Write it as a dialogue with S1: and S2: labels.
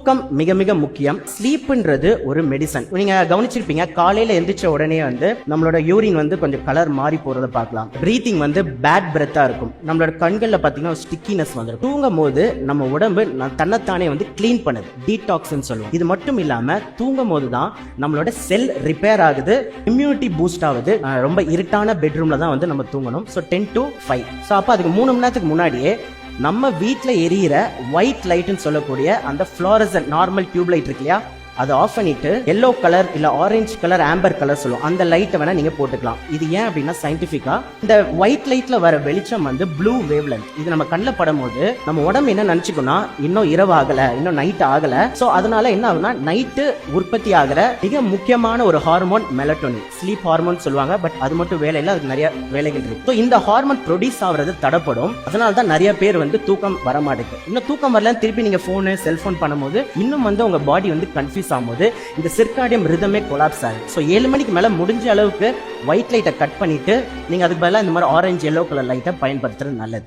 S1: தூக்கம் மிக மிக முக்கியம். ஸ்லீப்ன்றது ஒரு மெடிசன். நீங்க கவனிச்சிருப்பீங்க, காலையில எந்திரிச்ச உடனே நம்மளோட யூரின் கொஞ்சம் கலர் மாறி போறத பார்க்கலாம். பிரீத்திங் பேட் பிரெத்தா இருக்கும். நம்மளோட கண்கள்ல பாத்தீங்கன்னா ஸ்டிக்கினஸ் வந்துடும். தூங்கும் போது நம்ம உடம்பு தன்னைத்தானே கிளீன் பண்ணுது, டீடாக்ஸ்ன்னு சொல்லுவோம். இது மட்டும் இல்லாம தூங்கும் போது தான் நம்மளோட செல் ரிப்பேர் ஆகுது, இம்யூனிட்டி பூஸ்ட் ஆகுது. ரொம்ப இருட்டான பெட்ரூம்ல தான் நம்ம தூங்கணும். So 10 to 5. ஸோ அப்போ அதுக்கு 3 மணி நேரத்துக்கு முன்னாடியே நம்ம வீட்டில் எரியிற ஒயிட் லைட்னு சொல்லக்கூடிய அந்த ஃப்ளோரசன் நார்மல் டியூப் லைட் இருக்கு இல்லையா, அதை ஆஃப் பண்ணிட்டு எல்லோ கலர் இல்ல ஆரஞ்சு கலர் ஆம்பர் கலர் சொல்லுவோம், அந்த லைட்டை வேணா நீங்க போட்டுக்கலாம். இது ஏன் அப்படின்னா சயின்டிபிக்கா இந்த ஒயிட் லைட்ல வர வெளிச்சம் ப்ளூ வேவ் லென்த். இது நம்ம கண்ணில் படும் போது நம்ம உடம்பு என்ன நினைச்சுக்கோன்னா இன்னும் இரவு ஆகல, இன்னும் நைட் ஆகல. சோ அதனால என்ன ஆகுனா நைட்டு உற்பத்தி ஆகிற மிக முக்கியமான ஒரு ஹார்மோன் மெலட்டோனின், ஸ்லீப் ஹார்மோன் சொல்லுவாங்க. பட் அது மட்டும் வேலை இல்லை, அதுக்கு நிறைய வேலைகள் இருக்கு. ஸோ இந்த ஹார்மோன் ப்ரொடியூஸ் ஆகுறது தடப்படும். அதனால தான் நிறைய பேர் தூக்கம் வர மாட்டேங்குது. இன்னும் தூக்கம் வரல, திருப்பி நீங்க போனு செல்போன் பண்ணும்போது இன்னும் உங்க பாடி கன்ஃபியூஸ் ஆகும்போது இந்த சிர்காடியம் ரிதமே கொலாப்ஸ் ஆகுது. ஸோ 7 மணிக்கு மேல முடிஞ்ச அளவுக்கு ஒயிட் லைட்டை கட் பண்ணிட்டு நீங்க அதுக்கு பதிலாக இந்த மாதிரி ஆரஞ்சு எல்லோ கலர் லைட்டை பயன்படுத்துறது நல்லது.